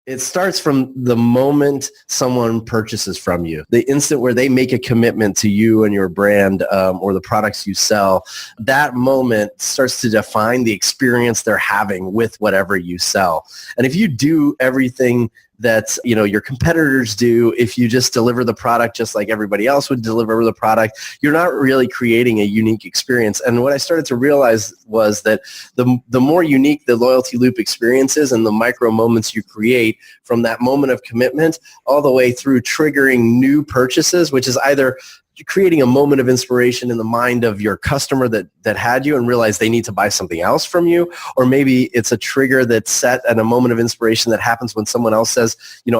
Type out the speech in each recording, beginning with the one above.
It starts from the moment someone purchases from you, the instant where they make a commitment to you and your brand or the products you sell. That moment starts to define the experience they're having with whatever you sell. And if you do everything that your competitors do, if you just deliver the product just like everybody else would deliver the product, you're not really creating a unique experience. And what I started to realize was that the more unique the loyalty loop experience is and the micro moments you create from that moment of commitment all the way through triggering new purchases, which is either creating a moment of inspiration in the mind of your customer that had you and realize they need to buy something else from you, or maybe it's a trigger that's set at a moment of inspiration that happens when someone else says,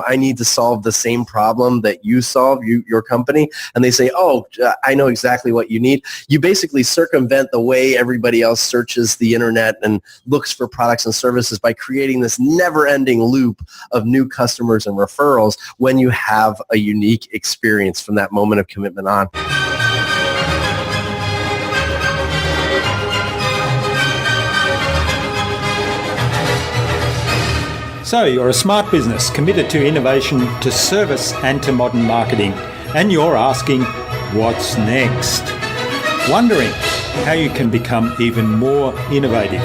I need to solve the same problem that you solve, your company, and they say, oh, I know exactly what you need. You basically circumvent the way everybody else searches the internet and looks for products and services by creating this never-ending loop of new customers and referrals when you have a unique experience from that moment of commitment on. So you're a smart business committed to innovation, to service and to modern marketing, and you're asking, what's next? Wondering how you can become even more innovative.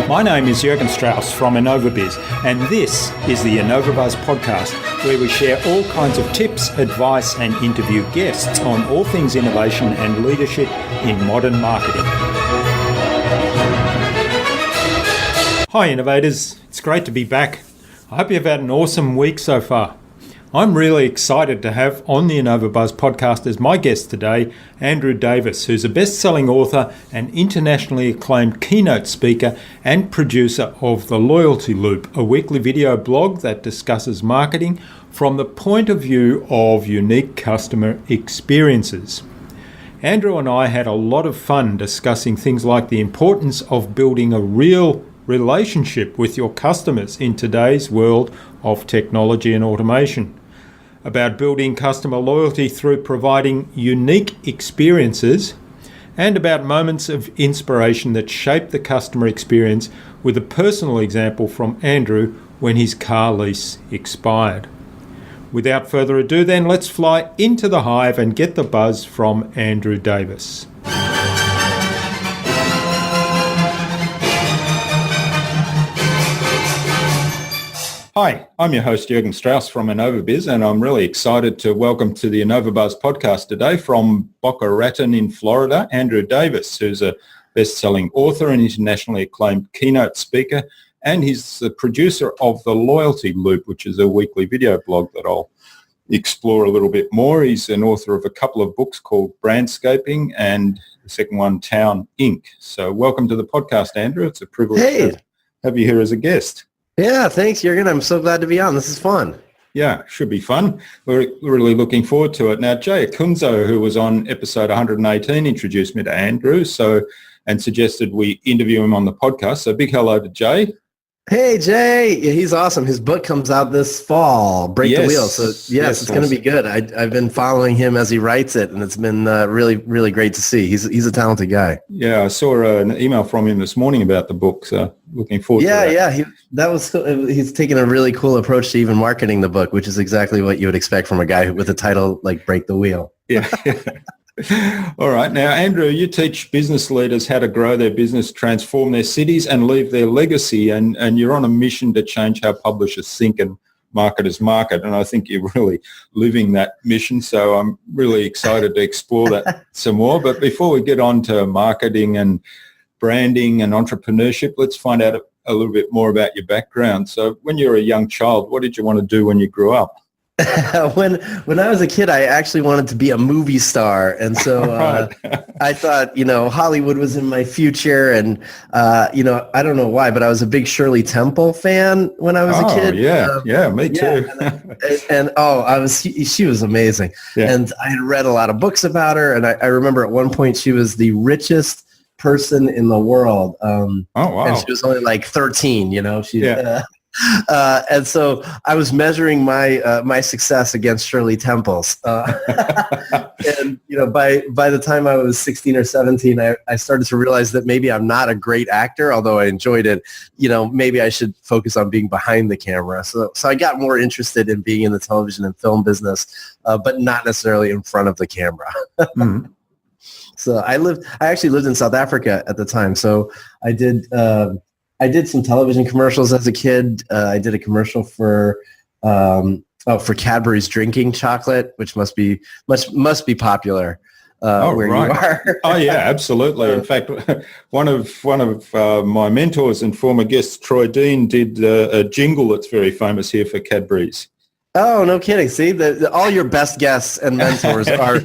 My name is Jürgen Strauss from InnovaBuzz, and this is the InnovaBuzz podcast, where we share all kinds of tips, advice, and interview guests on all things innovation and leadership in modern marketing. Hi innovators, it's great to be back. I hope you've had an awesome week so far. I'm really excited to have on the InnovaBuzz podcast as my guest today, Andrew Davis, who's a best-selling author and internationally acclaimed keynote speaker and producer of The Loyalty Loop, a weekly video blog that discusses marketing from the point of view of unique customer experiences. Andrew and I had a lot of fun discussing things like the importance of building a real relationship with your customers in today's world of technology and automation, about building customer loyalty through providing unique experiences, and about moments of inspiration that shape the customer experience, with a personal example from Andrew when his car lease expired. Without further ado then, let's fly into the hive and get the buzz from Andrew Davis. Hi, I'm your host Jürgen Strauss from InnovaBuzz, and I'm really excited to welcome to the InnovaBuzz podcast today from Boca Raton in Florida, Andrew Davis, who's a best-selling author and internationally acclaimed keynote speaker, and he's the producer of The Loyalty Loop, which is a weekly video blog that I'll explore a little bit more. He's an author of a couple of books called Brandscaping and the second one, Town Inc. So welcome to the podcast, Andrew. It's a privilege to have you here as a guest. Yeah, thanks, Jürgen. I'm so glad to be on. This is fun. Yeah, should be fun. We're really looking forward to it. Now, Jay Akunzo, who was on episode 118, introduced me to Andrew and suggested we interview him on the podcast. So big hello to Jay. Hey, Jay. Yeah, he's awesome. His book comes out this fall, Break the Wheel. So, yes, it's going to be good. I've been following him as he writes it, and it's been really, really great to see. He's a talented guy. Yeah, I saw an email from him this morning about the book, so looking forward to that. Yeah. He's taken a really cool approach to even marketing the book, which is exactly what you would expect from a guy with a title like Break the Wheel. Yeah. All right. Now, Andrew, you teach business leaders how to grow their business, transform their cities, and leave their legacy. And you're on a mission to change how publishers think and marketers market. And I think you're really living that mission. So I'm really excited to explore that some more. But before we get on to marketing and branding and entrepreneurship, let's find out a little bit more about your background. So when you were a young child, what did you want to do when you grew up? When I was a kid, I actually wanted to be a movie star. And so I thought, Hollywood was in my future. And, I don't know why, but I was a big Shirley Temple fan when I was a kid. Yeah, me too. She was amazing. Yeah. And I had read a lot of books about her. And I remember at one point she was the richest person in the world. Wow. And she was only like 13, And so I was measuring my success against Shirley Temple's. And, by the time I was 16 or 17, I started to realize that maybe I'm not a great actor, although I enjoyed it. Maybe I should focus on being behind the camera. So I got more interested in being in the television and film business, but not necessarily in front of the camera. Mm. So I actually lived in South Africa at the time. So I did some television commercials as a kid. I did a commercial for Cadbury's drinking chocolate, which must be popular where right. you are. Oh yeah, absolutely. In fact, one of my mentors and former guests, Troy Dean, did a jingle that's very famous here for Cadbury's. Oh, no kidding. See, all your best guests and mentors are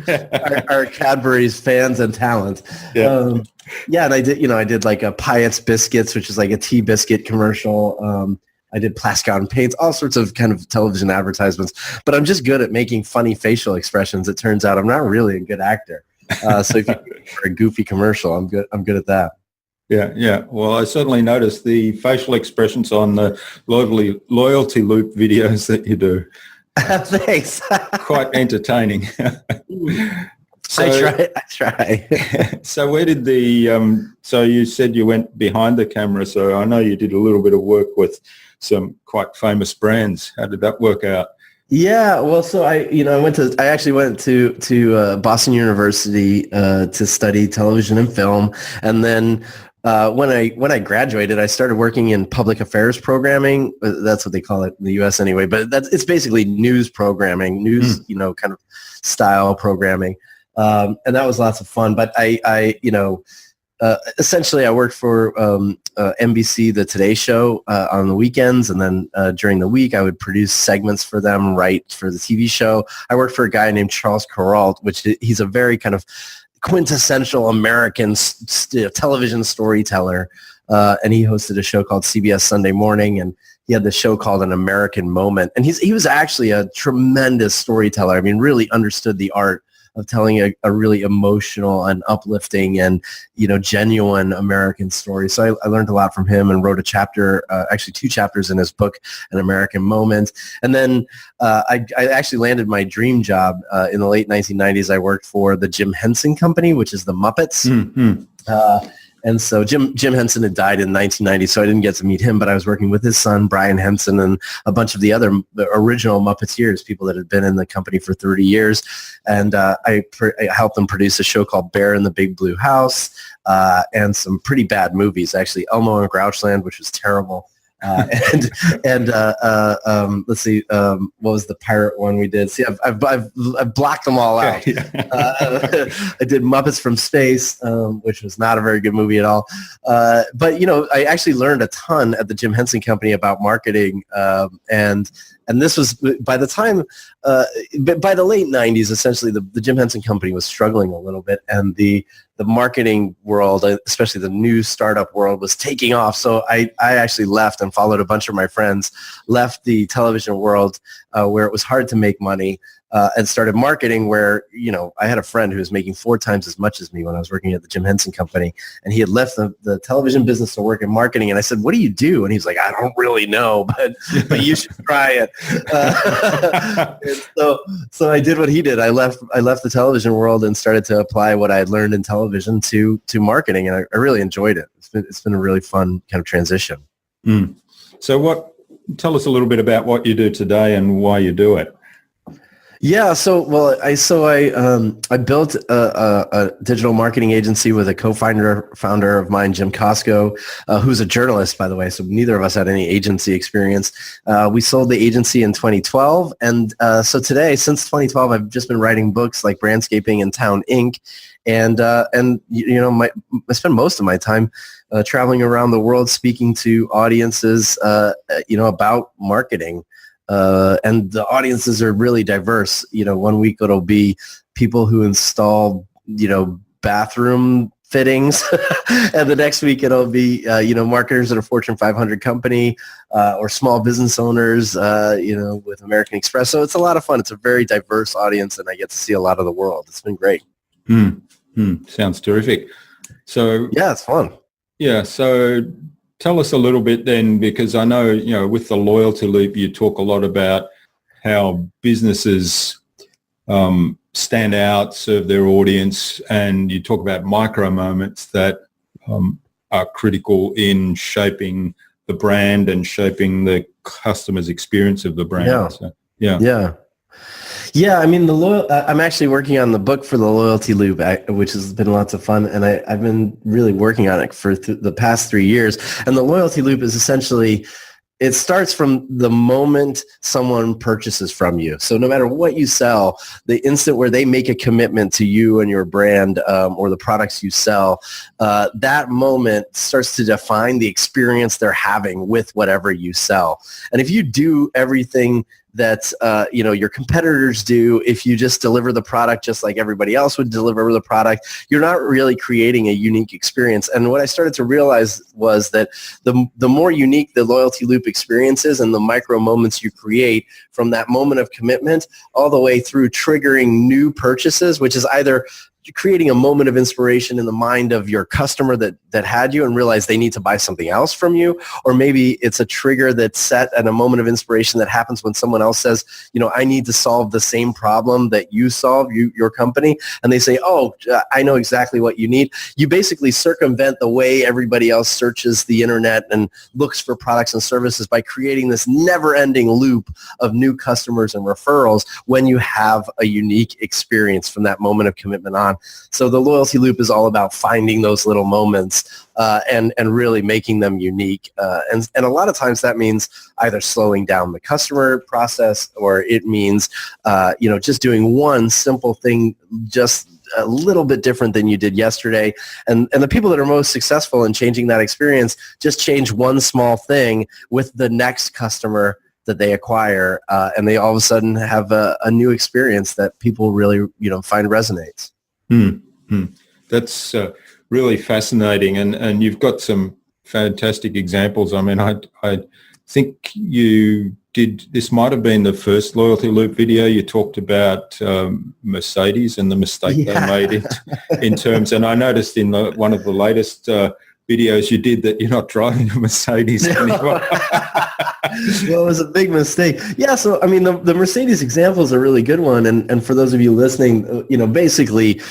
Cadbury's fans and talent. Yeah. And I did like a Pyatt's Biscuits, which is like a tea biscuit commercial. I did Plascon Paints, all sorts of kind of television advertisements. But I'm just good at making funny facial expressions. It turns out I'm not really a good actor. So if you're looking for a goofy commercial, I'm good at that. Yeah. Well, I certainly noticed the facial expressions on the loyalty loop videos that you do. Thanks. Quite entertaining. So, I try. So where did so you said you went behind the camera, so I know you did a little bit of work with some quite famous brands. How did that work out? Yeah, well, so I actually went to Boston University to study television and film, and then when I graduated, I started working in public affairs programming. That's what they call it in the U.S. anyway, but it's basically news programming, kind of style programming, and that was lots of fun. But essentially, I worked for NBC, the Today Show, on the weekends, and then during the week, I would produce segments for them, write for the TV show. I worked for a guy named Charles Kuralt, he's a very kind of quintessential American television storyteller, and he hosted a show called CBS Sunday Morning, and he had the show called An American Moment, and he was actually a tremendous storyteller. I mean, really understood the art of telling a really emotional and uplifting and, genuine American story. So I learned a lot from him and wrote a chapter, actually 2 chapters in his book, An American Moment. And then I actually landed my dream job in the late 1990s. I worked for the Jim Henson Company, which is the Muppets. Mm-hmm. And so Jim Henson had died in 1990, so I didn't get to meet him, but I was working with his son, Brian Henson, and a bunch of the original Muppeteers, people that had been in the company for 30 years. And I helped them produce a show called Bear in the Big Blue House, and some pretty bad movies, actually. Elmo and Grouchland, which was terrible. Let's see, what was the pirate one we did? See, I've blocked them all out. I did Muppets from Space, which was not a very good movie at all. But I actually learned a ton at the Jim Henson Company about marketing, and this was by the time, by the late 90s, essentially the Jim Henson Company was struggling a little bit, and the marketing world, especially the new startup world, was taking off. So I actually left and followed a bunch of my friends, left the television world where it was hard to make money, and started marketing where, I had a friend who was making 4 times as much as me when I was working at the Jim Henson Company, and he had left the television business to work in marketing. And I said, "What do you do?" And he's like, "I don't really know, but you should try it." So I did what he did. I left the television world and started to apply what I had learned in television to marketing, and I really enjoyed it. It's been a really fun kind of transition. Mm. So tell us a little bit about what you do today and why you do it. Yeah, I built a digital marketing agency with a founder of mine, Jim Costco, who's a journalist, by the way. So neither of us had any agency experience. We sold the agency in 2012, and so today, since 2012, I've just been writing books like Brandscaping and Town Inc. And I spend most of my time traveling around the world speaking to audiences, about marketing. And the audiences are really diverse. 1 week it'll be people who install, bathroom fittings. And the next week it'll be, marketers at a Fortune 500 company, or small business owners, with American Express. So it's a lot of fun. It's a very diverse audience, and I get to see a lot of the world. It's been great. Sounds terrific. So yeah, it's fun. Yeah. So tell us a little bit then, because I know, with the loyalty loop, you talk a lot about how businesses stand out, serve their audience, and you talk about micro moments that are critical in shaping the brand and shaping the customer's experience of the brand. Yeah. So, Yeah, I mean, I'm actually working on the book for the loyalty loop, which has been lots of fun, and I've been really working on it for the past 3 years. And the loyalty loop is essentially, it starts from the moment someone purchases from you. So no matter what you sell, the instant where they make a commitment to you and your brand or the products you sell, that moment starts to define the experience they're having with whatever you sell. And if you do everything that your competitors do, if you just deliver the product just like everybody else would deliver the product, you're not really creating a unique experience. And what I started to realize was that the more unique the loyalty loop experience is and the micro moments you create from that moment of commitment all the way through triggering new purchases, which is either creating a moment of inspiration in the mind of your customer that had you and realized they need to buy something else from you, or maybe it's a trigger that's set at a moment of inspiration that happens when someone else says, I need to solve the same problem that you solve, your company, and they say, I know exactly what you need. You basically circumvent the way everybody else searches the internet and looks for products and services by creating this never-ending loop of new customers and referrals when you have a unique experience from that moment of commitment on. So the loyalty loop is all about finding those little moments and really making them unique. And a lot of times that means either slowing down the customer process, or it means, just doing one simple thing just a little bit different than you did yesterday. And the people that are most successful in changing that experience just change one small thing with the next customer that they acquire, and they all of a sudden have a new experience that people really, find resonates. That's really fascinating, and you've got some fantastic examples. I mean, I think you did, this might have been the first loyalty loop video. You talked about Mercedes and the mistake they made in terms, and I noticed in one of the latest videos you did that you're not driving a Mercedes anymore. Well, it was a big mistake. Yeah, so I mean, the Mercedes example is a really good one, and for those of you listening, basically,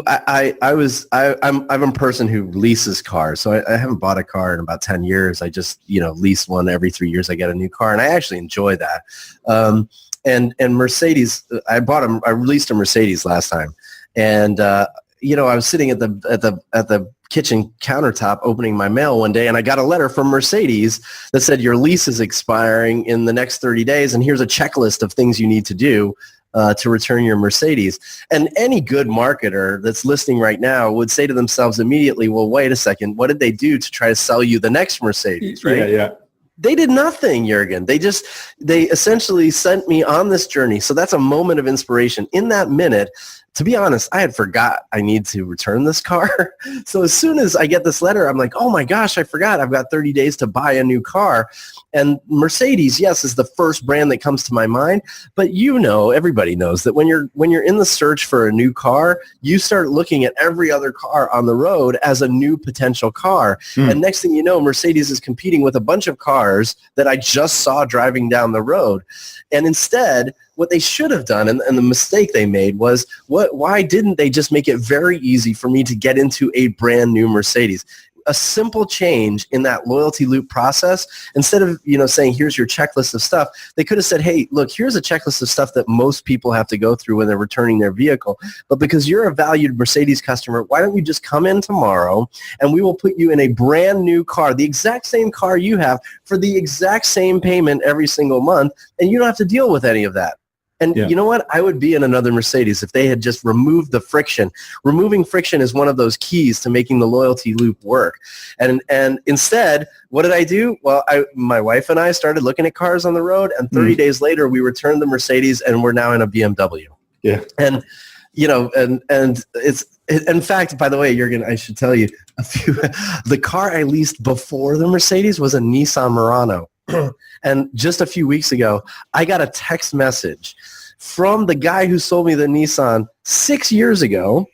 I'm a person who leases cars, so I haven't bought a car in about 10 years. I just lease one every 3 years. I get a new car, and I actually enjoy that. And Mercedes, I leased a Mercedes last time, and I was sitting at the kitchen countertop opening my mail one day, and I got a letter from Mercedes that said your lease is expiring in the next 30 days, and here's a checklist of things you need to do to return your Mercedes. And any good marketer that's listening right now would say to themselves immediately, well, wait a second, what did they do to try to sell you the next Mercedes, right? Yeah. They did nothing, Jürgen. They essentially sent me on this journey. So that's a moment of inspiration. In that minute, to be honest, I had forgot I need to return this car. So as soon as I get this letter, I'm like, oh my gosh, I forgot. I've got 30 days to buy a new car. And Mercedes, yes, is the first brand that comes to my mind. But everybody knows that when you're in the search for a new car, you start looking at every other car on the road as a new potential car. And next thing you know, Mercedes is competing with a bunch of cars that I just saw driving down the road. And instead, what they should have done, and the mistake they made was, why didn't they just make it very easy for me to get into a brand new Mercedes? A simple change in that loyalty loop process, instead of saying here's your checklist of stuff, they could have said, hey, look, here's a checklist of stuff that most people have to go through when they're returning their vehicle, but because you're a valued Mercedes customer, why don't you just come in tomorrow and we will put you in a brand new car, the exact same car you have, for the exact same payment every single month, and you don't have to deal with any of that. And you know what? I would be in another Mercedes if they had just removed the friction. Removing friction is one of those keys to making the loyalty loop work. And instead, what did I do? Well, my wife and I started looking at cars on the road, and 30 days later, we returned the Mercedes, and we're now in a BMW. Yeah. And and it's, in fact, by the way, Jürgen, I should tell you, the car I leased before the Mercedes was a Nissan Murano. And just a few weeks ago, I got a text message from the guy who sold me the Nissan 6 years ago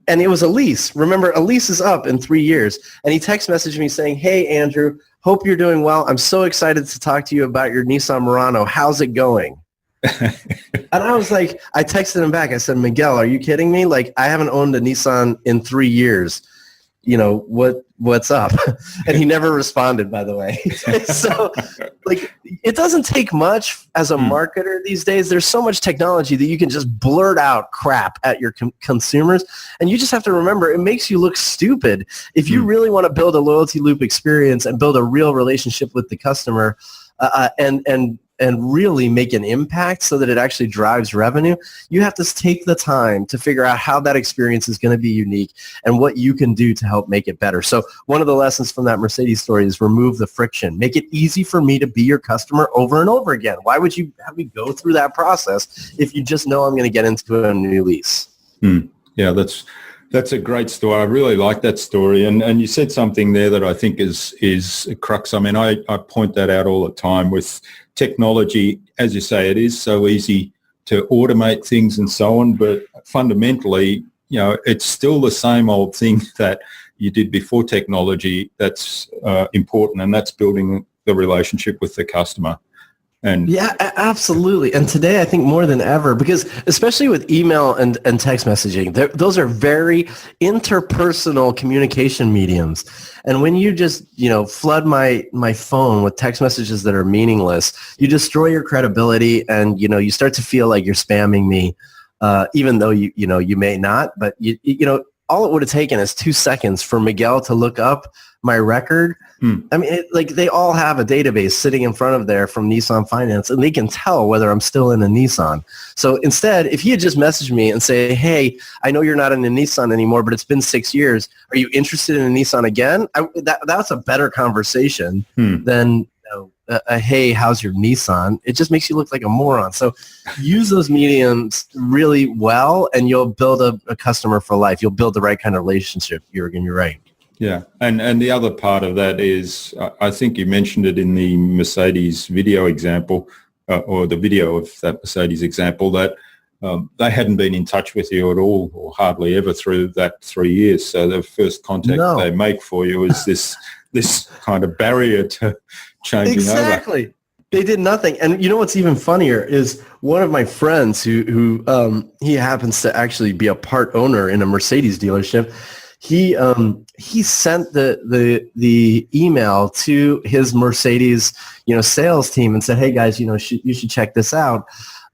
And it was a lease. Remember, a lease is up in 3 years. And he text messaged me saying, hey, Andrew, hope you're doing well. I'm so excited to talk to you about your Nissan Murano. How's it going? And I was like, I texted him back. I said, Miguel, are you kidding me? Like, I haven't owned a Nissan in 3 years. You know, what's up? And he never responded, by the way. So, like, it doesn't take much as a marketer these days. There's so much technology that you can just blurt out crap at your consumers. And you just have to remember, it makes you look stupid. If you really want to build a loyalty loop experience and build a real relationship with the customer, and really make an impact so that it actually drives revenue, you have to take the time to figure out how that experience is going to be unique and what you can do to help make it better. So one of the lessons from that Mercedes story is remove the friction. Make it easy for me to be your customer over and over again. Why would you have me go through that process if you just know I'm going to get into a new lease? Yeah, that's a great story. I really like that story. And you said something there that I think is a crux. I mean, I point that out all the time with technology. As you say, it is so easy to automate things and so on, but fundamentally, you know, it's still the same old thing that you did before technology that's important, and that's building the relationship with the customer. And yeah, absolutely. And today, I think more than ever, because especially with email and text messaging, those are very interpersonal communication mediums. And when you just, flood my phone with text messages that are meaningless, you destroy your credibility, and, you start to feel like you're spamming me, even though you may not. But all it would have taken is 2 seconds for Miguel to look up my record. I mean, they all have a database sitting in front of there from Nissan Finance, and they can tell whether I'm still in a Nissan. So instead, if he had just messaged me and say, hey, I know you're not in a Nissan anymore, but it's been 6 years. Are you interested in a Nissan again? That's a better conversation than, hey, how's your Nissan? It just makes you look like a moron. So use those mediums really well, and you'll build a customer for life. You'll build the right kind of relationship. You're right. Yeah, and the other part of that is, I think you mentioned it in the Mercedes video example, or the video of that Mercedes example, that they hadn't been in touch with you at all, or hardly ever, through that 3 years. So the first contact they make for you is this kind of barrier to changing over. Exactly. They did nothing. And you know what's even funnier is one of my friends who he happens to actually be a part owner in a Mercedes dealership. He sent the email to his Mercedes, sales team and said, hey guys, you should check this out.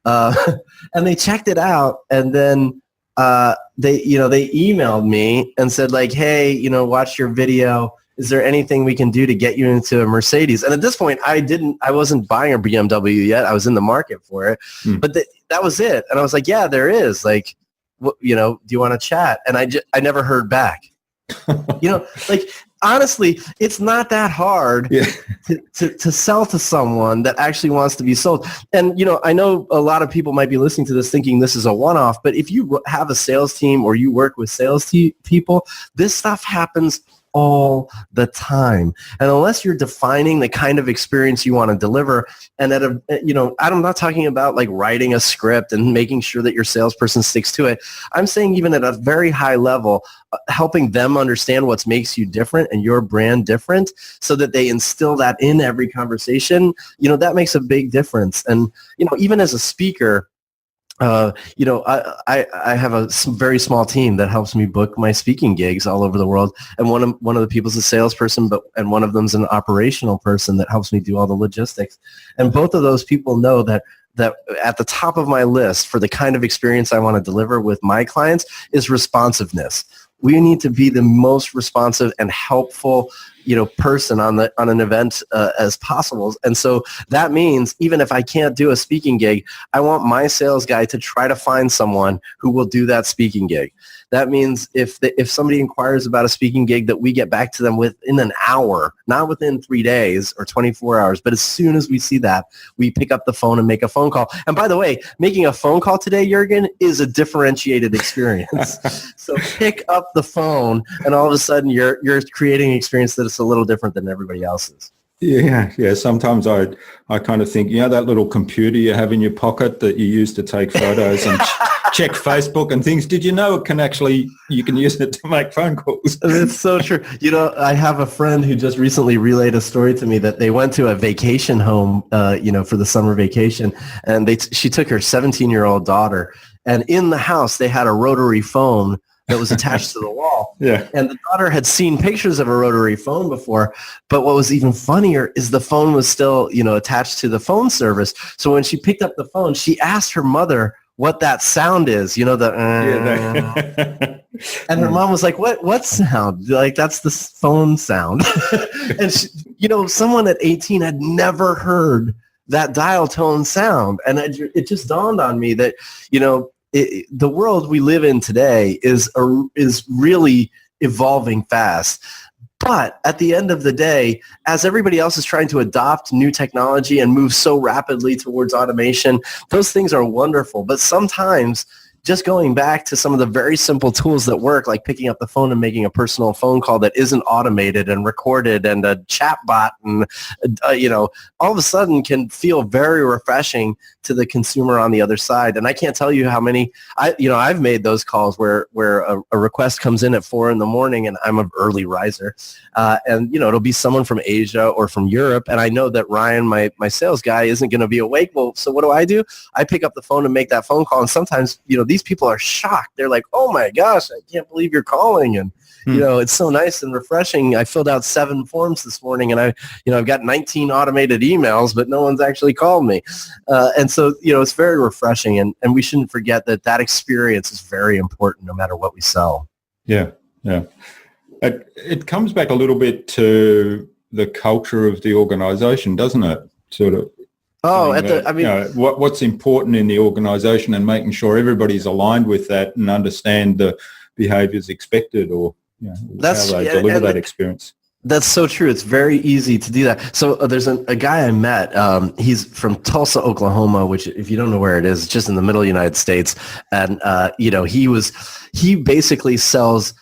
And they checked it out, and then they emailed me and said, like, hey, watch your video. Is there anything we can do to get you into a Mercedes? And at this point, I wasn't buying a BMW yet. I was in the market for it, but that was it. And I was like, yeah, there is. Like, do you want to chat? And I never heard back. Honestly, it's not that hard to sell to someone that actually wants to be sold. And, I know a lot of people might be listening to this thinking this is a one-off, but if you have a sales team or you work with sales people, this stuff happens all the time. And unless you're defining the kind of experience you want to deliver, and I'm not talking about like writing a script and making sure that your salesperson sticks to it. I'm saying even at a very high level, helping them understand what makes you different and your brand different, so that they instill that in every conversation, that makes a big difference. And, even as a speaker, I have a very small team that helps me book my speaking gigs all over the world. And one of the people's a salesperson, and one of them's an operational person that helps me do all the logistics. And both of those people know that at the top of my list for the kind of experience I want to deliver with my clients is responsiveness. We need to be the most responsive and helpful, person on an event as possible. And so that means even if I can't do a speaking gig, I want my sales guy to try to find someone who will do that speaking gig. That means if somebody inquires about a speaking gig, that we get back to them within an hour, not within 3 days or 24 hours. But as soon as we see that, we pick up the phone and make a phone call. And by the way, making a phone call today, Jürgen, is a differentiated experience. So pick up the phone, and all of a sudden you're creating an experience that is a little different than everybody else's. Yeah. Sometimes I kind of think, that little computer you have in your pocket that you use to take photos and check Facebook and things. Did you know you can use it to make phone calls? It's so true. I have a friend who just recently relayed a story to me that they went to a vacation home, for the summer vacation, and she took her 17-year-old daughter, and in the house they had a rotary phone that was attached to the wall. Yeah. And the daughter had seen pictures of a rotary phone before, but what was even funnier is the phone was still, attached to the phone service. So when she picked up the phone, she asked her mother what that sound is, and her mom was like, what sound? Like, that's the phone sound. And someone at 18 had never heard that dial tone sound. And it just dawned on me that, the world we live in today is really evolving fast. But at the end of the day, as everybody else is trying to adopt new technology and move so rapidly towards automation, those things are wonderful. But sometimes just going back to some of the very simple tools that work, like picking up the phone and making a personal phone call that isn't automated and recorded, and a chat bot, and all of a sudden can feel very refreshing to the consumer on the other side. And I can't tell you how many I've made those calls where a request comes in at 4 a.m, and I'm an early riser, and it'll be someone from Asia or from Europe, and I know that Ryan, my sales guy, isn't going to be awake. Well, so what do? I pick up the phone and make that phone call, and sometimes these people are shocked. They're like, "Oh my gosh, I can't believe you're calling!" And it's so nice and refreshing. I filled out 7 forms this morning, and I've got 19 automated emails, but no one's actually called me. And so, it's very refreshing, and we shouldn't forget that experience is very important no matter what we sell. Yeah. It comes back a little bit to the culture of the organization, doesn't it? Sort of. Oh, what's important in the organization, and making sure everybody's aligned with that and understand the behaviors expected, or how they deliver that experience. That's so true. It's very easy to do that. So there's a guy I met. He's from Tulsa, Oklahoma, which, if you don't know where it is, it's just in the middle of the United States. And he basically sells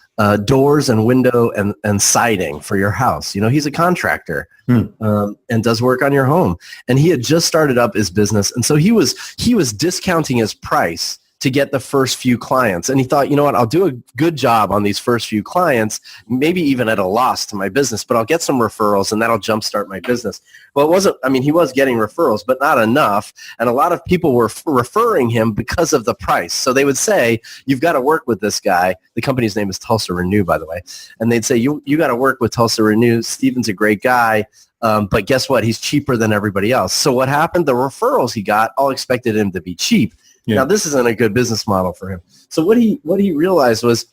doors and window and siding for your house. He's a contractor and does work on your home. And he had just started up his business, and so he was discounting his price to get the first few clients. And he thought, I'll do a good job on these first few clients, maybe even at a loss to my business, but I'll get some referrals and that'll jumpstart my business. Well, he was getting referrals, but not enough. And a lot of people were referring him because of the price. So they would say, you've got to work with this guy. The company's name is Tulsa Renew, by the way. And they'd say, you got to work with Tulsa Renew. Steven's a great guy. But guess what? He's cheaper than everybody else. So what happened? The referrals he got all expected him to be cheap. Yeah. Now, this isn't a good business model for him. So what he realized was,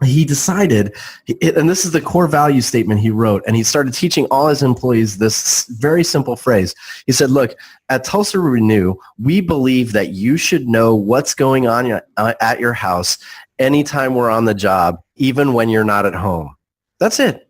he decided, and this is the core value statement he wrote, and he started teaching all his employees this very simple phrase. He said, look, at Tulsa Renew, we believe that you should know what's going on at your house anytime we're on the job, even when you're not at home. That's it.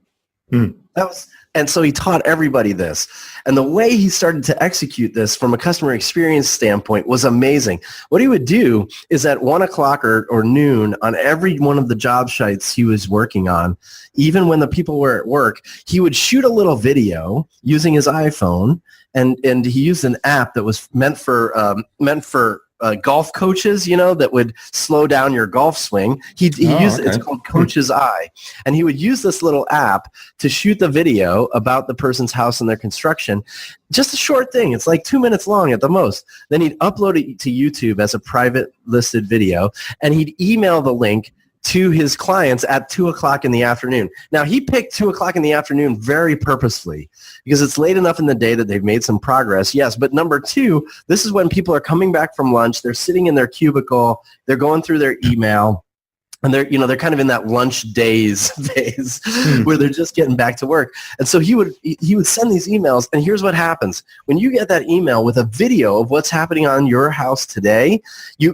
And so he taught everybody this. And the way he started to execute this from a customer experience standpoint was amazing. What he would do is at 1 o'clock or noon on every one of the job sites he was working on, even when the people were at work, he would shoot a little video using his iPhone. And he used an app that was meant for golf coaches, that would slow down your golf swing. It's called Coach's Eye. And he would use this little app to shoot the video about the person's house and their construction. Just a short thing. It's like 2 minutes long at the most. Then he'd upload it to YouTube as a private listed video, and he'd email the link to his clients at 2 o'clock in the afternoon. Now, he picked 2 o'clock in the afternoon very purposely because it's late enough in the day that they've made some progress, yes. But number two, this is when people are coming back from lunch. They're sitting in their cubicle. They're going through their email. And they're kind of in that lunch days phase where they're just getting back to work. And so he would send these emails, and here's what happens. When you get that email with a video of what's happening on your house today,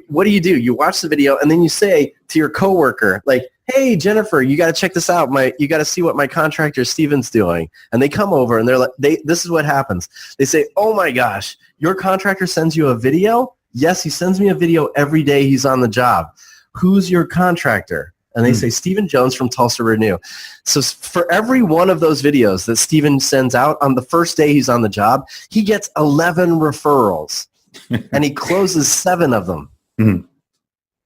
what do? You watch the video, and then you say to your coworker, like, hey, Jennifer, you got to check this out. You got to see what my contractor Steven's doing. And they come over, and they're like, this is what happens. They say, oh my gosh, your contractor sends you a video? Yes, he sends me a video every day he's on the job. Who's your contractor? and they say Stephen Jones from Tulsa Renew. So for every one of those videos that Stephen sends out on the first day he's on the job, he gets 11 referrals and he closes 7 of them. Mm-hmm.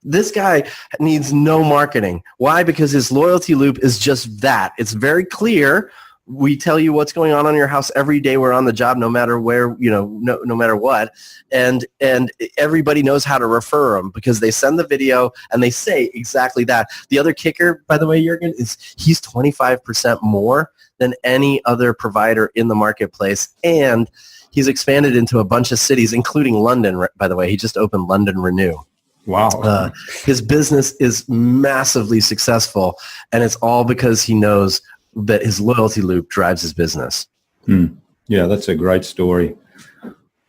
This guy needs no marketing. Why? Because his loyalty loop is just that. It's very clear. We tell you what's going on your house every day we're on the job, no matter where, no matter what. And everybody knows how to refer them because they send the video and they say exactly that. The other kicker, by the way, Jürgen, is he's 25% more than any other provider in the marketplace. And he's expanded into a bunch of cities, including London, by the way. He just opened London Renew. Wow. His business is massively successful, and it's all because he knows that his loyalty loop drives his business. Yeah, that's a great story.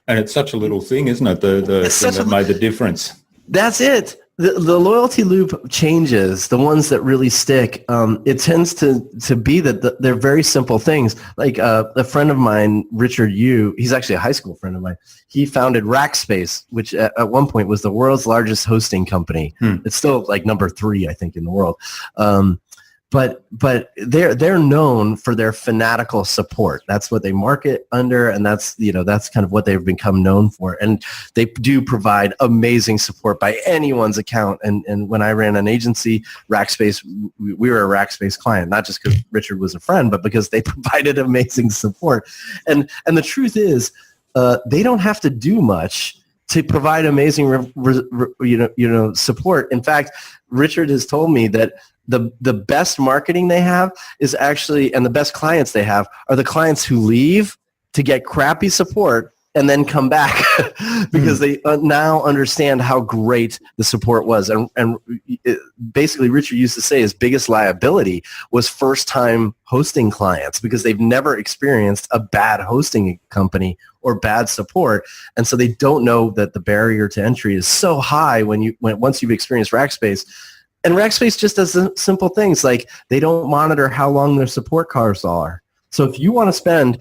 And it's such a little thing, isn't it? The thing that made the difference. That's it. The loyalty loop changes, the ones that really stick. It tends to be that they're very simple things. Like a friend of mine, Richard Yu, he's actually a high school friend of mine. He founded Rackspace, which at one point was the world's largest hosting company. It's still like number 3, I think, in the world. But they're known for their fanatical support. That's what they market under, and that's kind of what they've become known for. And they do provide amazing support by anyone's account. And when I ran an agency, Rackspace, we were a Rackspace client, not just because Richard was a friend, but because they provided amazing support. And the truth is, they don't have to do much to provide amazing support. In fact, Richard has told me that the best marketing they have is actually, and the best clients they have are the clients who leave to get crappy support and then come back because they now understand how great the support was. And basically, Richard used to say his biggest liability was first-time hosting clients because they've never experienced a bad hosting company or bad support. And so they don't know that the barrier to entry is so high once you've experienced Rackspace. And Rackspace just does simple things like they don't monitor how long their support calls are. So if you want to spend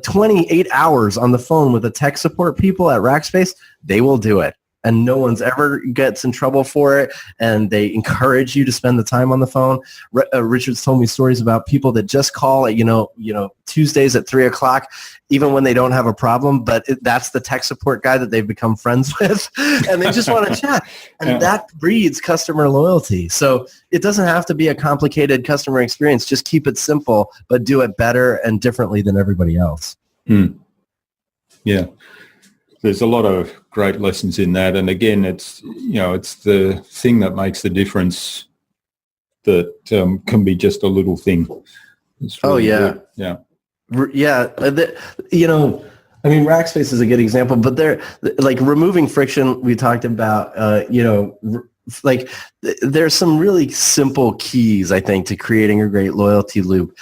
28 hours on the phone with the tech support people at Rackspace, they will do it. And no one's ever gets in trouble for it. And they encourage you to spend the time on the phone. Richard's told me stories about people that just call at, Tuesdays at 3:00, even when they don't have a problem. But that's the tech support guy that they've become friends with. And they just want to chat. And that breeds customer loyalty. So it doesn't have to be a complicated customer experience. Just keep it simple, but do it better and differently than everybody else. Yeah. There's a lot of great lessons in that. And again, it's the thing that makes the difference that can be just a little thing. Really good. Yeah. Yeah. Rackspace is a good example, but they're like removing friction. We talked about, there's some really simple keys, I think, to creating a great loyalty loop.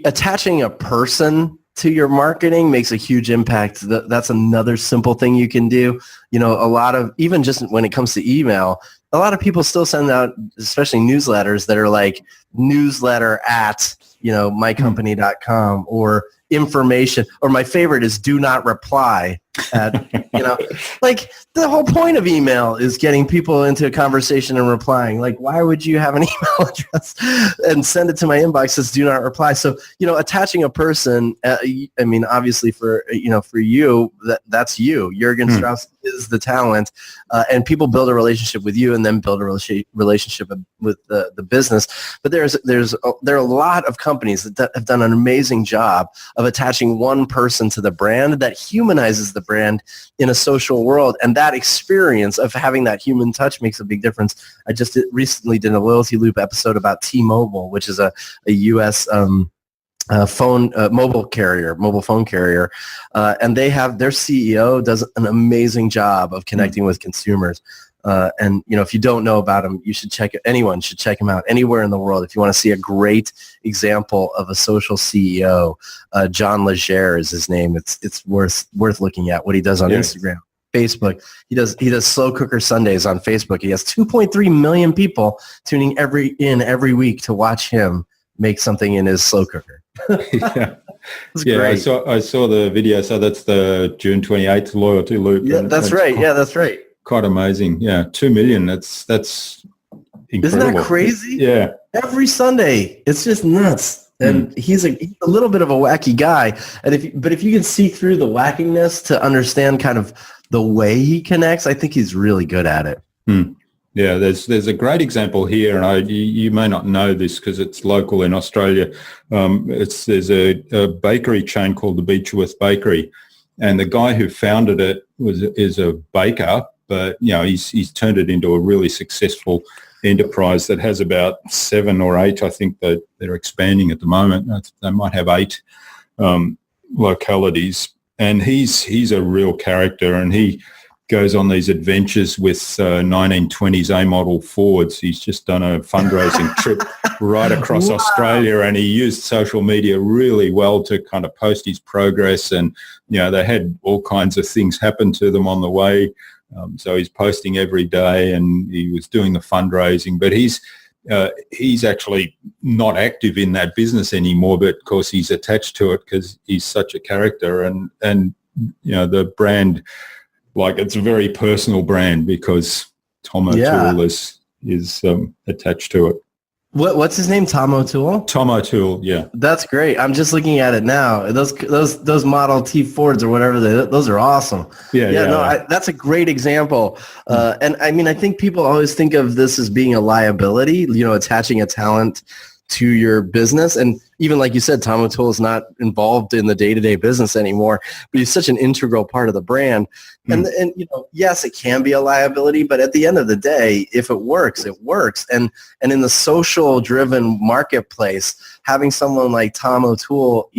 Attaching a person to your marketing makes a huge impact. That's another simple thing you can do. A lot of, even just when it comes to email, a lot of people still send out, especially newsletters that are like newsletter at, mycompany.com or information, or my favorite is do not reply at, like the whole point of email is getting people into a conversation and replying. Like, why would you have an email address and send it to my inbox as do not reply? So, attaching a person, obviously for you, that's you. Jürgen Strauss is the talent, and people build a relationship with you and then build a relationship with the business. But there are a lot of companies that have done an amazing job of attaching one person to the brand that humanizes the brand in a social world. And that experience of having that human touch makes a big difference. I just recently did a loyalty loop episode about T-Mobile, which is a U.S. mobile phone carrier. And they have their CEO does an amazing job of connecting with consumers. If you don't know about him, anyone should check him out anywhere in the world. If you want to see a great example of a social CEO, John Legere is his name. It's worth looking at what he does on Instagram, Facebook. He does Slow Cooker Sundays on Facebook. He has 2.3 million people tuning every week to watch him make something in his slow cooker. I saw the video. So that's the June 28th loyalty loop. Yeah, that's right. quite amazing. Yeah, 2 million. That's incredible. Isn't that crazy? Yeah. Every Sunday, it's just nuts. And he's a little bit of a wacky guy. And if you can see through the wackiness to understand kind of the way he connects, I think he's really good at it. Yeah, there's a great example here, and you may not know this because it's local in Australia. There's a bakery chain called the Beechworth Bakery, and the guy who founded it is a baker, but he's turned it into a really successful enterprise that has about 7 or 8. I think that they're expanding at the moment. They might have 8 localities, and he's a real character, and he goes on these adventures with 1920s A model Fords. He's just done a fundraising trip right across Australia, and he used social media really well to kind of post his progress. And they had all kinds of things happen to them on the way. So he's posting every day, and he was doing the fundraising. But he's actually not active in that business anymore, but of course he's attached to it because he's such a character. And the brand, like, it's a very personal brand because Tom O'Toole is attached to it. What's his name? Tom O'Toole? Tom O'Toole, yeah. That's great. I'm just looking at it now. Those Model T Fords or whatever, those are awesome. That's a great example. And I mean, I think people always think of this as being a liability, attaching a talent to your business. And even like you said, Tom O'Toole is not involved in the day-to-day business anymore, but he's such an integral part of the brand. And yes, it can be a liability, but at the end of the day, if it works, it works. And in the social driven marketplace, having someone like Tom O'Toole,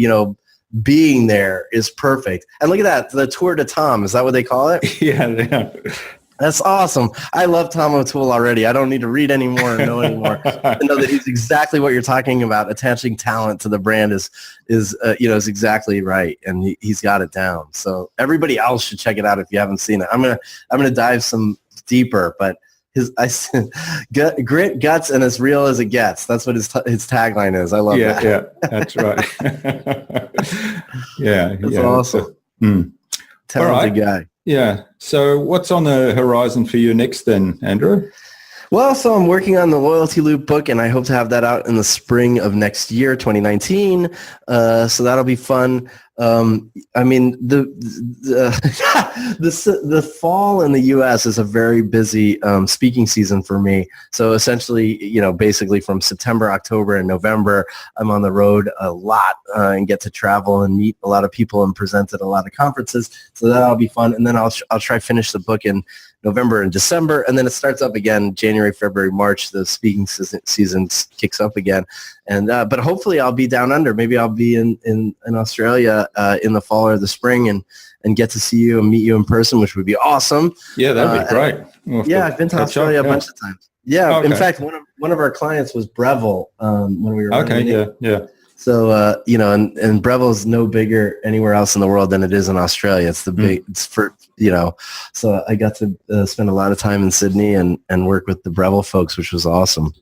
being there is perfect. And look at that, the Tour de Tom, is that what they call it? Yeah. That's awesome. I love Tom O'Toole already. I don't need to read anymore or know anymore. I know that he's exactly what you're talking about. Attaching talent to the brand is exactly right, and he's got it down. So everybody else should check it out if you haven't seen it. I'm gonna dive some deeper, but grit, guts, and as real as it gets. That's what his tagline is. I love that. Yeah, that's right. That's awesome. Talented guy. Yeah. So what's on the horizon for you next then, Andrew? Well, so I'm working on the Loyalty Loop book, and I hope to have that out in the spring of next year, 2019. So that'll be fun. I mean, the fall in the U.S. is a very busy speaking season for me. So essentially, basically from September, October, and November, I'm on the road a lot and get to travel and meet a lot of people and present at a lot of conferences. So that'll be fun. And then I'll try to finish the book in November and December, and then it starts up again January, February, March. The speaking season kicks up again, and but hopefully I'll be down under. Maybe I'll be in Australia in the fall or the spring, and get to see you and meet you in person, which would be awesome. Yeah, that'd be great. I've been to Australia a bunch of times. Yeah, okay. In fact, one of our clients was Breville when we were running. Yeah. So, and Breville's no bigger anywhere else in the world than it is in Australia. It's the big, it's for, so I got to spend a lot of time in Sydney and work with the Breville folks, which was awesome.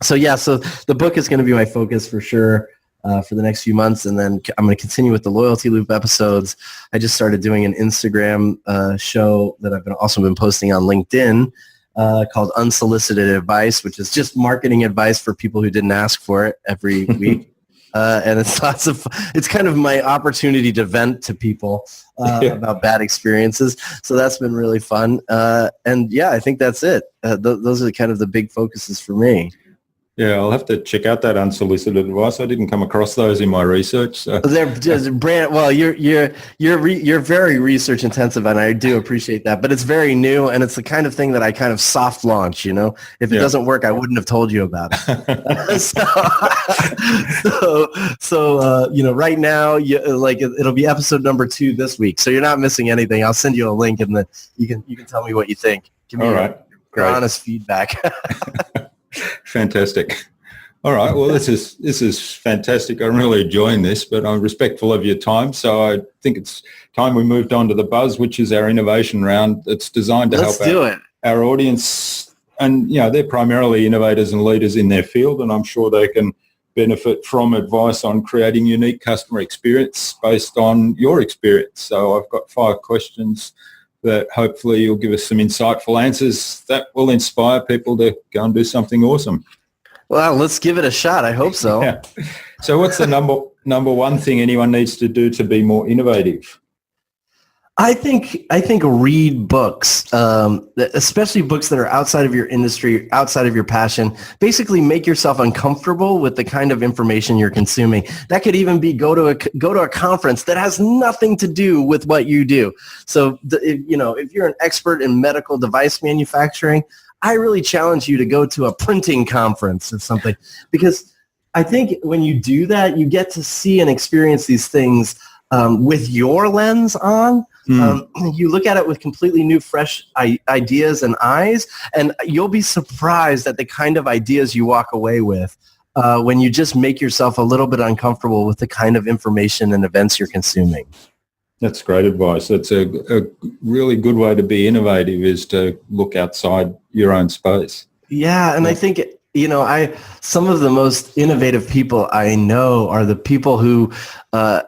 So, so the book is going to be my focus for sure for the next few months. And then I'm going to continue with the Loyalty Loop episodes. I just started doing an Instagram show that I've also been posting on LinkedIn called Unsolicited Advice, which is just marketing advice for people who didn't ask for it every week. And it's kind of my opportunity to vent to people about bad experiences. So that's been really fun. And I think that's it. Those are kind of the big focuses for me. Yeah, I'll have to check out that Unsolicited Advice. I didn't come across those in my research. So. They're just brand. Well, you're very research intensive, and I do appreciate that. But it's very new, and it's the kind of thing that I kind of soft launch. If it doesn't work, I wouldn't have told you about it. so right now, it'll be episode number 2 this week. So you're not missing anything. I'll send you a link, and then you can tell me what you think. Give me your honest feedback. Fantastic. All right. Well, this is fantastic. I'm really enjoying this, but I'm respectful of your time. So I think it's time we moved on to the Buzz, which is our innovation round. It's designed to help our audience. And, they're primarily innovators and leaders in their field, and I'm sure they can benefit from advice on creating unique customer experience based on your experience. So I've got 5 questions that hopefully you'll give us some insightful answers that will inspire people to go and do something awesome. Well, let's give it a shot. I hope so. Yeah. So what's the number one thing anyone needs to do to be more innovative? I think read books, especially books that are outside of your industry, outside of your passion. Basically, make yourself uncomfortable with the kind of information you're consuming. That could even be go to a conference that has nothing to do with what you do. So, if you're an expert in medical device manufacturing, I really challenge you to go to a printing conference or something, because I think when you do that, you get to see and experience these things with your lens on. You look at it with completely new, fresh ideas and eyes, and you'll be surprised at the kind of ideas you walk away with when you just make yourself a little bit uncomfortable with the kind of information and events you're consuming. That's great advice. That's a really good way to be innovative, is to look outside your own space. Yeah, and I think some of the most innovative people I know are the people who are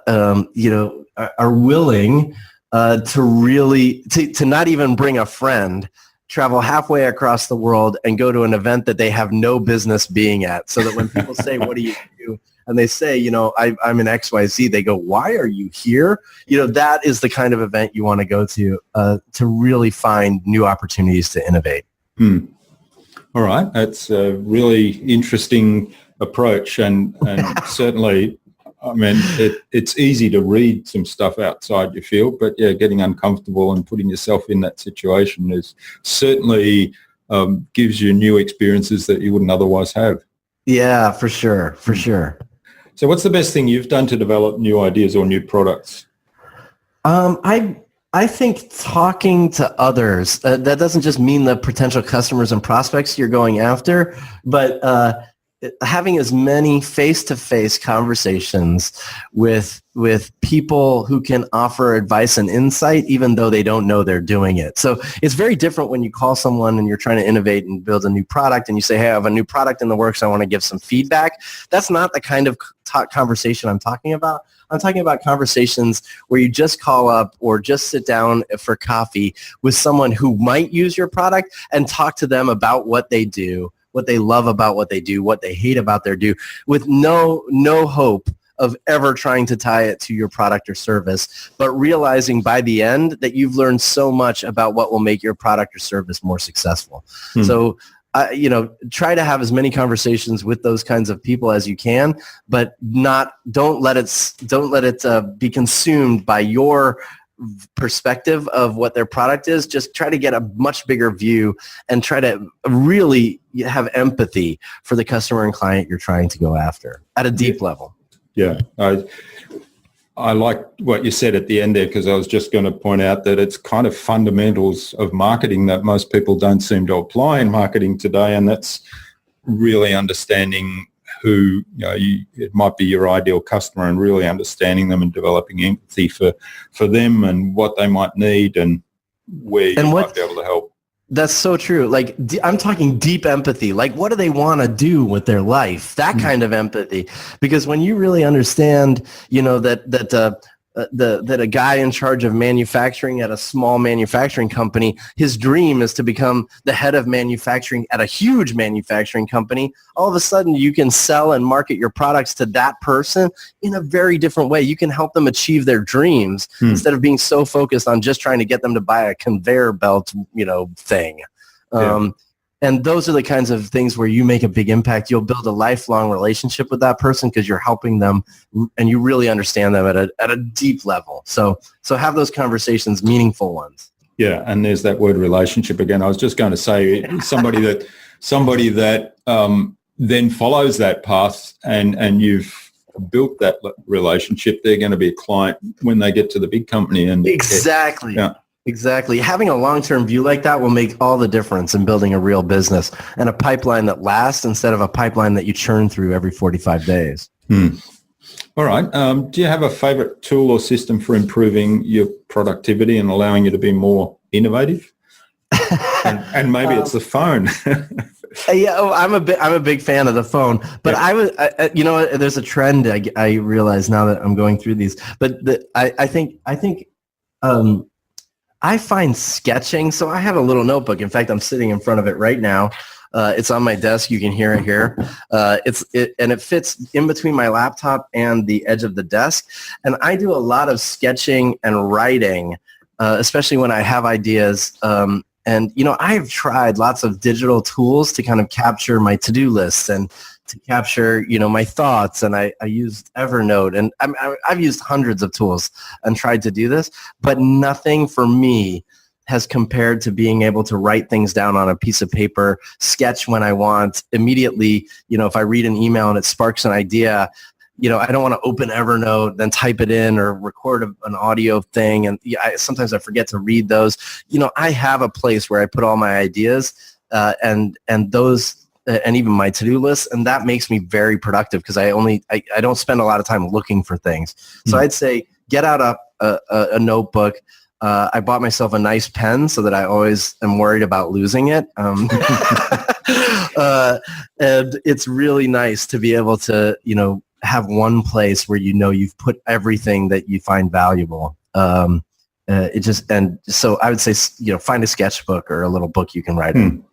willing to really to not even bring a friend, travel halfway across the world and go to an event that they have no business being at, so that when people say, "What do you do?" and they say, I'm in XYZ, they go, "Why are you here?" That is the kind of event you want to go to really find new opportunities to innovate. All right. That's a really interesting approach, and certainly, I mean, it's easy to read some stuff outside your field, but yeah, getting uncomfortable and putting yourself in that situation is certainly gives you new experiences that you wouldn't otherwise have. Yeah, for sure. So what's the best thing you've done to develop new ideas or new products? I think talking to others, that doesn't just mean the potential customers and prospects you're going after, but having as many face-to-face conversations with people who can offer advice and insight, even though they don't know they're doing it. So it's very different when you call someone and you're trying to innovate and build a new product, and you say, "Hey, I have a new product in the works. I want to give some feedback." That's not the kind of conversation I'm talking about. I'm talking about conversations where you just call up or just sit down for coffee with someone who might use your product and talk to them about what they do, what they love about what they do, what they hate about their do, with no hope of ever trying to tie it to your product or service, but realizing by the end that you've learned so much about what will make your product or service more successful. So, try to have as many conversations with those kinds of people as you can, but don't let it be consumed by your perspective of what their product is. Just try to get a much bigger view and try to really have empathy for the customer and client you're trying to go after at a deep level. Yeah. I like what you said at the end there, because I was just going to point out that it's kind of fundamentals of marketing that most people don't seem to apply in marketing today, and that's really understanding who it might be your ideal customer, and really understanding them and developing empathy for them and what they might need and where you might be able to help. That's so true. Like, I'm talking deep empathy. Like, what do they want to do with their life? That kind of empathy. Because when you really understand, that a guy in charge of manufacturing at a small manufacturing company, his dream is to become the head of manufacturing at a huge manufacturing company, all of a sudden you can sell and market your products to that person in a very different way. You can help them achieve their dreams instead of being so focused on just trying to get them to buy a conveyor belt, thing. And those are the kinds of things where you make a big impact. You'll build a lifelong relationship with that person because you're helping them and you really understand them at a deep level. So have those conversations, meaningful ones. Yeah, and there's that word relationship again. I was just going to say somebody that then follows that path and you've built that relationship, they're going to be a client when they get to the big company. And exactly. Exactly. Having a long-term view like that will make all the difference in building a real business and a pipeline that lasts instead of a pipeline that you churn through every 45 days. All right. Do you have a favorite tool or system for improving your productivity and allowing you to be more innovative? and maybe it's the phone. I'm a big fan of the phone, but there's a trend I realize now that I'm going through these, but I think I find sketching, so I have a little notebook. In fact, I'm sitting in front of it right now. It's on my desk. You can hear it here. And it fits in between my laptop and the edge of the desk. And I do a lot of sketching and writing, especially when I have ideas. And, I've tried lots of digital tools to kind of capture my to-do lists and to capture, my thoughts. And I used Evernote, and I've used hundreds of tools and tried to do this, but nothing for me has compared to being able to write things down on a piece of paper, sketch when I want, immediately, if I read an email and it sparks an idea, I don't want to open Evernote, then type it in or record an audio thing. And sometimes I forget to read those. I have a place where I put all my ideas and those and even my to-do list, and that makes me very productive because I don't spend a lot of time looking for things. So I'd say get out a notebook. I bought myself a nice pen so that I always am worried about losing it. And it's really nice to be able to, have one place where you've put everything that you find valuable. So I would say, find a sketchbook or a little book you can write in.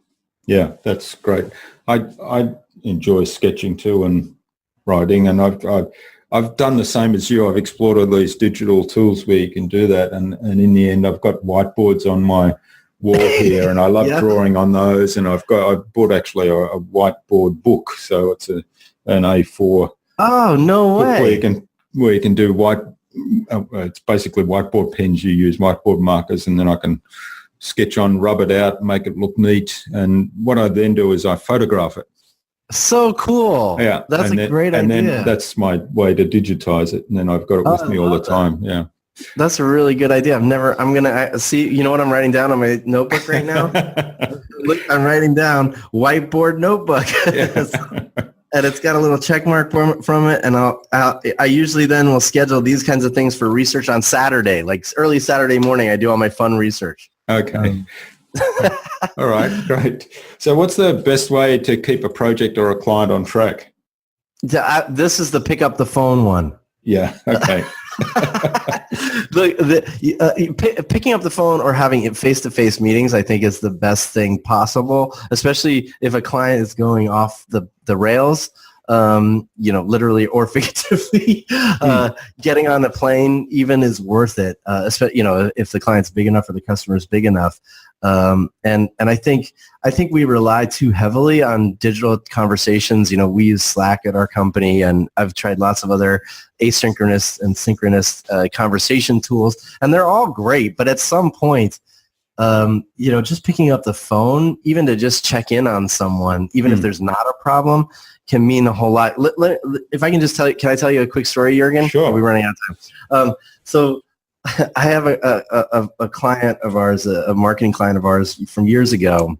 Yeah, that's great. I enjoy sketching too and writing, and I've done the same as you. I've explored all these digital tools where you can do that, and in the end, I've got whiteboards on my wall here, and I love drawing on those. And I've bought actually a whiteboard book, so it's an A4. Oh, no way! Where you can do it's basically whiteboard pens. You use whiteboard markers, and then I can sketch on, rub it out, make it look neat. And what I then do is I photograph it. So cool. Yeah. That's a great idea. And then that's my way to digitize it. And then I've got it with me all the time. Yeah. That's a really good idea. I'm going to see, what I'm writing down on my notebook right now? Look, I'm writing down whiteboard notebook. Yes. And it's got a little check mark from it. And I usually then will schedule these kinds of things for research on Saturday, like early Saturday morning. I do all my fun research. Okay. All right, great. So what's the best way to keep a project or a client on track? This is the pick up the phone one. Yeah, okay. Picking up the phone or having face-to-face meetings, I think, is the best thing possible, especially if a client is going off the rails, literally or figuratively. Getting on a plane even is worth it, especially, if the client's big enough or the customer is big enough. And I think we rely too heavily on digital conversations. We use Slack at our company, and I've tried lots of other asynchronous and synchronous conversation tools, and they're all great. But at some point, just picking up the phone, even to just check in on someone, even if there's not a problem, can mean a whole lot. If I can just can I tell you a quick story, Jürgen? Sure. Are we running out of time? So I have a client of ours, a marketing client of ours from years ago,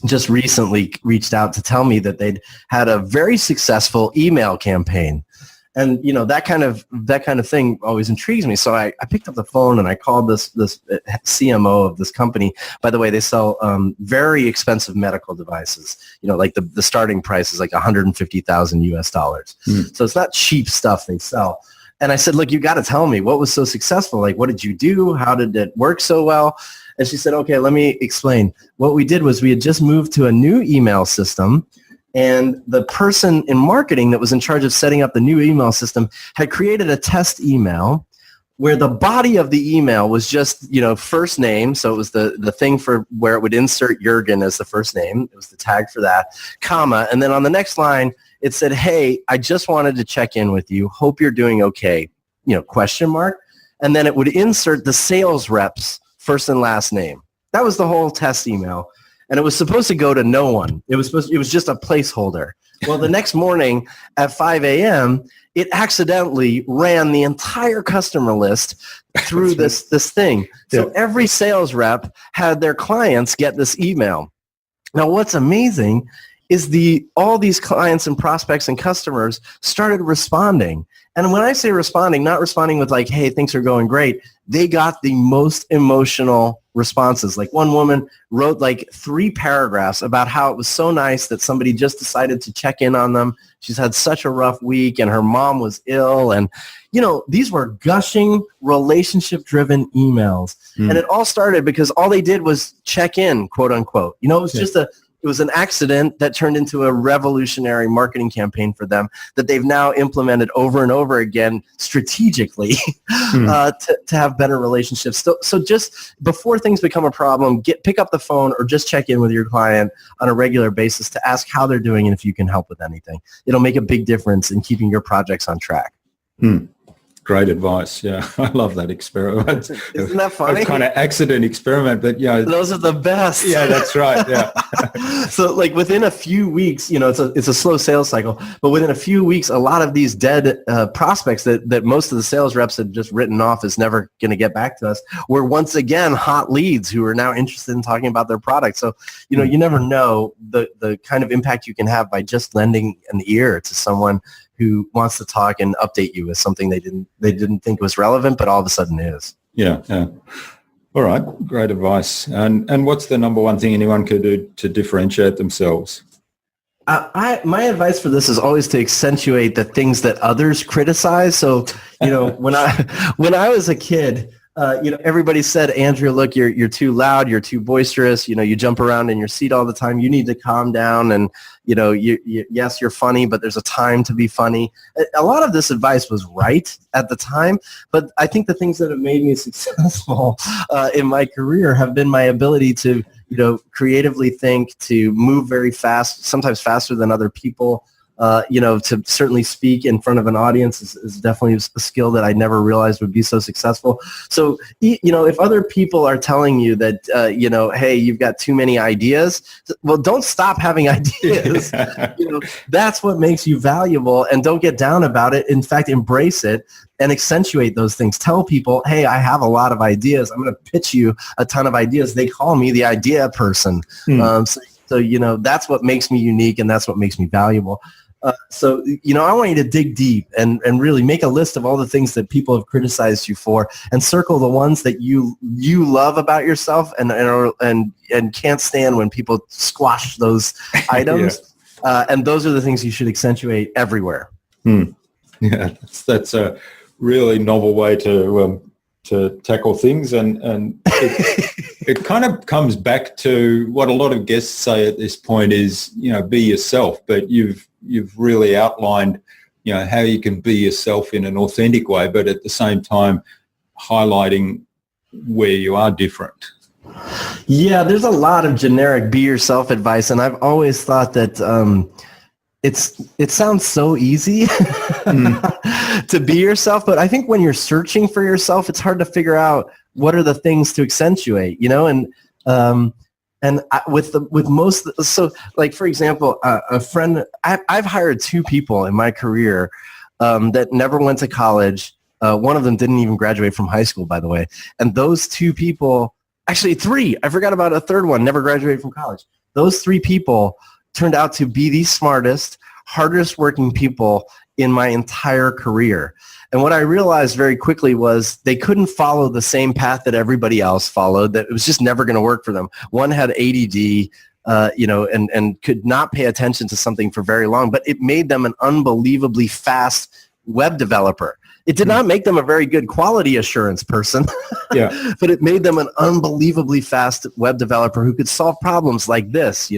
just recently reached out to tell me that they'd had a very successful email campaign. And, that kind of thing always intrigues me. So I picked up the phone and I called this CMO of this company. By the way, they sell very expensive medical devices. Like the starting price is like $150,000 US. So it's not cheap stuff they sell. And I said, look, you got to tell me what was so successful. Like, what did you do? How did it work so well? And she said, okay, let me explain. What we did was we had just moved to a new email system. And the person in marketing that was in charge of setting up the new email system had created a test email where the body of the email was just, first name. So it was the thing for where it would insert Jürgen as the first name. It was the tag for that, comma. And then on the next line, it said, hey, I just wanted to check in with you. Hope you're doing okay, question mark. And then it would insert the sales rep's first and last name. That was the whole test email. And it was supposed to go to no one. It was just a placeholder. Well, the next morning at 5 a.m., it accidentally ran the entire customer list through this thing. So every sales rep had their clients get this email. Now, what's amazing is all these clients and prospects and customers started responding. And when I say responding, not responding with like, hey, things are going great. They got the most emotional responses. Like one woman wrote like 3 paragraphs about how it was so nice that somebody just decided to check in on them. She's had such a rough week and her mom was ill. And, these were gushing, relationship-driven emails. And it all started because all they did was check in, quote unquote. It was just it was an accident that turned into a revolutionary marketing campaign for them that they've now implemented over and over again strategically to have better relationships. So just before things become a problem, pick up the phone or just check in with your client on a regular basis to ask how they're doing and if you can help with anything. It'll make a big difference in keeping your projects on track. Great advice. Yeah, I love that experiment. Isn't that funny? It's kind of accident experiment, but those are the best. Yeah, that's right. Yeah. So like within a few weeks, it's a slow sales cycle, but within a few weeks, a lot of these dead prospects that most of the sales reps had just written off as never going to get back to us were once again hot leads who are now interested in talking about their product. So, you never know the kind of impact you can have by just lending an ear to someone who wants to talk and update you with something they didn't think was relevant, but all of a sudden is. Yeah. All right, great advice. And what's the number one thing anyone could do to differentiate themselves? My advice for this is always to accentuate the things that others criticize. So, when I was a kid, everybody said, Andrew, look, you're too loud, you're too boisterous, you jump around in your seat all the time, you need to calm down, and yes, you're funny, but there's a time to be funny. A lot of this advice was right at the time, but I think the things that have made me successful in my career have been my ability to creatively think, to move very fast, sometimes faster than other people. To certainly speak in front of an audience is definitely a skill that I never realized would be so successful. So, if other people are telling you that, hey, you've got too many ideas, well, don't stop having ideas. That's what makes you valuable, and don't get down about it. In fact, embrace it and accentuate those things. Tell people, hey, I have a lot of ideas. I'm going to pitch you a ton of ideas. They call me the idea person. So, that's what makes me unique, and that's what makes me valuable. So, I want you to dig deep and really make a list of all the things that people have criticized you for, and circle the ones that you love about yourself and can't stand when people squash those items. And those are the things you should accentuate everywhere. Yeah, that's a really novel way to tackle things, and it kind of comes back to what a lot of guests say at this point is, be yourself, but you've really outlined, how you can be yourself in an authentic way, but at the same time highlighting where you are different. Yeah, there's a lot of generic be yourself advice, and I've always thought that it sounds so easy to be yourself, but I think when you're searching for yourself, it's hard to figure out what are the things to accentuate, with most, so like, for example, a friend, I've hired 2 people in my career that never went to college. One of them didn't even graduate from high school, by the way. And those 2 people, actually 3, I forgot about a third one, never graduated from college. Those 3 people turned out to be the smartest, hardest working people in my entire career. And what I realized very quickly was they couldn't follow the same path that everybody else followed, that it was just never going to work for them. One had ADD, and could not pay attention to something for very long, but it made them an unbelievably fast web developer. It did not make them a very good quality assurance person, but it made them an unbelievably fast web developer who could solve problems like this,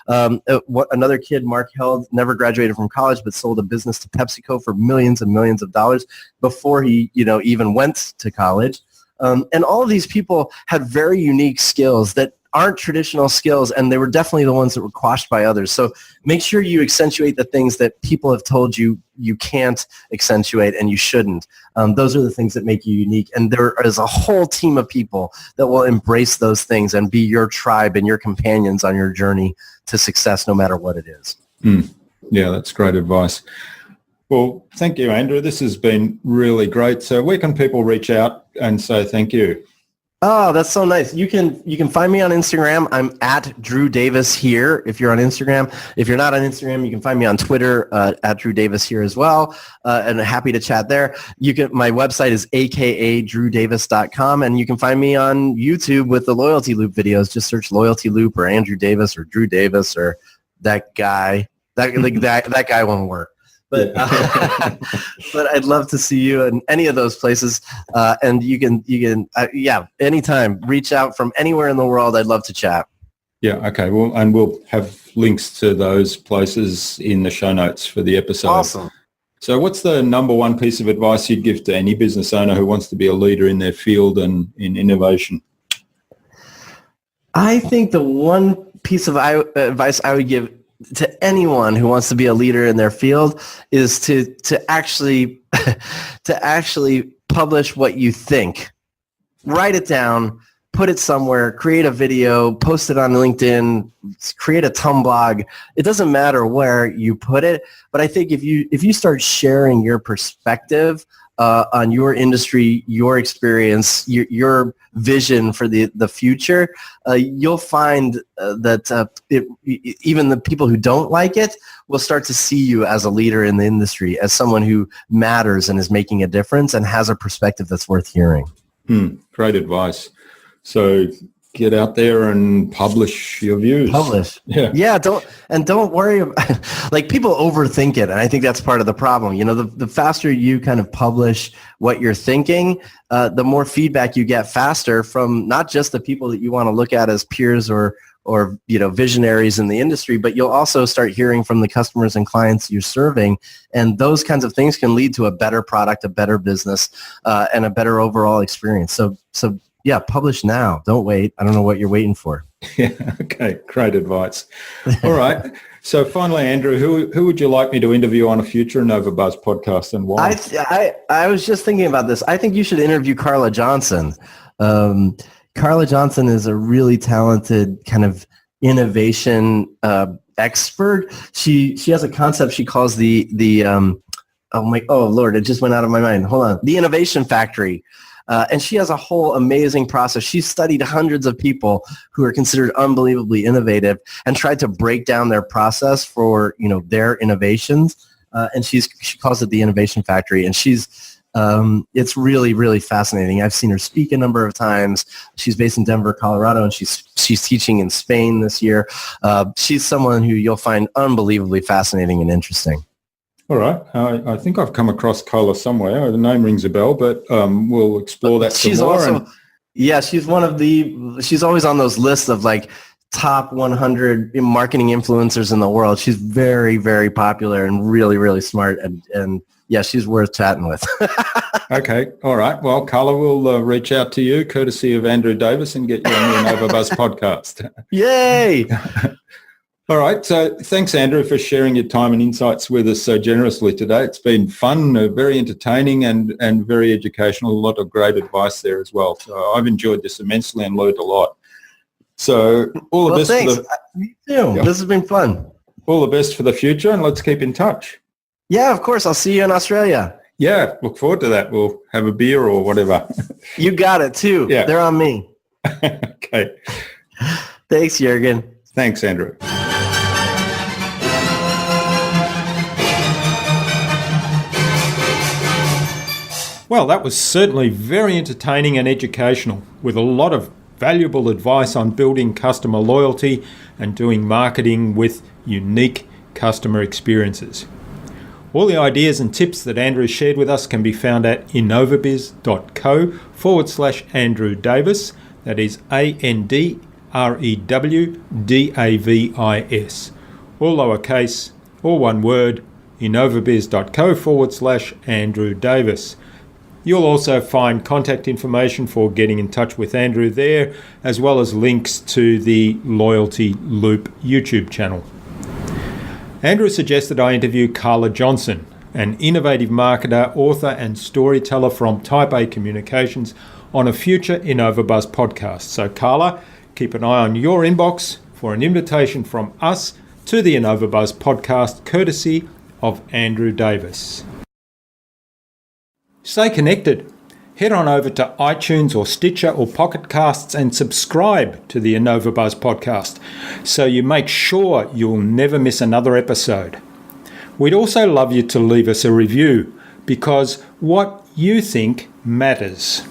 Another kid, Mark Held, never graduated from college, but sold a business to PepsiCo for millions and millions of dollars before he, even went to college. And all of these people had very unique skills that aren't traditional skills, and they were definitely the ones that were quashed by others. So make sure you accentuate the things that people have told you you can't accentuate and you shouldn't. Those are the things that make you unique. And there is a whole team of people that will embrace those things and be your tribe and your companions on your journey to success, no matter what it is. Yeah, that's great advice. Well, thank you, Andrew. This has been really great. So where can people reach out and say thank you? Oh, that's so nice. You can find me on Instagram. I'm at Drew Davis here if you're on Instagram. If you're not on Instagram, you can find me on Twitter at Drew Davis here as well. And happy to chat there. My website is akadrewdavis.com, and you can find me on YouTube with the Loyalty Loop videos. Just search Loyalty Loop or Andrew Davis or Drew Davis or that guy. That guy won't work. But but I'd love to see you in any of those places, and you can anytime reach out from anywhere in the world. I'd love to chat. Yeah, okay. Well, and we'll have links to those places in the show notes for the episode. Awesome. So what's the number one piece of advice you'd give to any business owner who wants to be a leader in their field and in innovation? I think the one piece of advice I would give to anyone who wants to be a leader in their field is to actually publish what you think. Write it down, put it somewhere, create a video, post it on LinkedIn, create a blog. It doesn't matter where you put it, but I think if you start sharing your perspective on your industry, your experience, your vision for the future, you'll find that even the people who don't like it will start to see you as a leader in the industry, as someone who matters and is making a difference and has a perspective that's worth hearing. Great advice. So get out there and publish your views. Yeah. Don't worry about, like, people overthink it, and I think that's part of the problem. The faster you kind of publish what you're thinking, the more feedback you get faster from not just the people that you want to look at as peers or visionaries in the industry, but you'll also start hearing from the customers and clients you're serving, and those kinds of things can lead to a better product, a better business, and a better overall experience. So yeah, publish now. Don't wait. I don't know what you're waiting for. Yeah. Okay. Great advice. All right. So finally, Andrew, who would you like me to interview on a future InnovaBuzz podcast, and why? I was just thinking about this. I think you should interview Carla Johnson. Carla Johnson is a really talented kind of innovation expert. She has a concept she calls the oh Lord, it just went out of my mind. Hold on. The Innovation Factory. And she has a whole amazing process. She's studied hundreds of people who are considered unbelievably innovative and tried to break down their process for, their innovations. And she calls it the Innovation Factory. And it's really, really fascinating. I've seen her speak a number of times. She's based in Denver, Colorado, and she's teaching in Spain this year. She's someone who you'll find unbelievably fascinating and interesting. All right. I think I've come across Carla somewhere. The name rings a bell, but we'll explore that some more. She's always on those lists of like top 100 marketing influencers in the world. She's very, very popular and really, really smart. And yeah, she's worth chatting with. Okay. All right. Well, Carla will reach out to you courtesy of Andrew Davis and get you on the InnovaBuzz podcast. Yay. All right. So thanks, Andrew, for sharing your time and insights with us so generously today. It's been fun, very entertaining and very educational. A lot of great advice there as well. So I've enjoyed this immensely and learned a lot. So all the best. Thanks. Me too. Yeah. This has been fun. All the best for the future, and let's keep in touch. Yeah, of course. I'll see you in Australia. Yeah, look forward to that. We'll have a beer or whatever. You got it too. Yeah. They're on me. Okay. Thanks, Jürgen. Thanks, Andrew. Well, that was certainly very entertaining and educational, with a lot of valuable advice on building customer loyalty and doing marketing with unique customer experiences. All the ideas and tips that Andrew shared with us can be found at innovabiz.co/Andrew Davis. That is ANDREWDAVIS. All lowercase, all one word, innovabiz.co/Andrew Davis. You'll also find contact information for getting in touch with Andrew there, as well as links to the Loyalty Loop YouTube channel. Andrew suggested I interview Carla Johnson, an innovative marketer, author and storyteller from Type A Communications, on a future InnovaBuzz podcast. So Carla, keep an eye on your inbox for an invitation from us to the InnovaBuzz podcast, courtesy of Andrew Davis. Stay connected. head on over to iTunes or Stitcher or Pocket Casts and subscribe to the InnovaBuzz podcast so you make sure you'll never miss another episode. We'd also love you to leave us a review because what you think matters.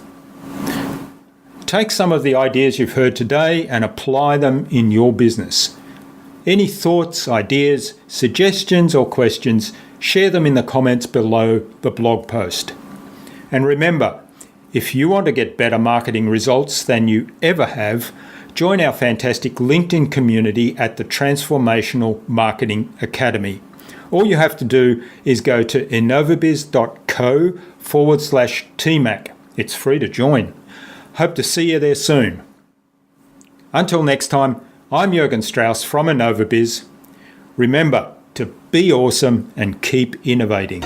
Take some of the ideas you've heard today and apply them in your business. Any thoughts, ideas, suggestions or questions, share them in the comments below the blog post. And remember, if you want to get better marketing results than you ever have, join our fantastic LinkedIn community at the Transformational Marketing Academy. All you have to do is go to innovabiz.co/TMAC. It's free to join. Hope to see you there soon. Until next time, I'm Jürgen Strauss from InnovaBiz. Remember to be awesome and keep innovating.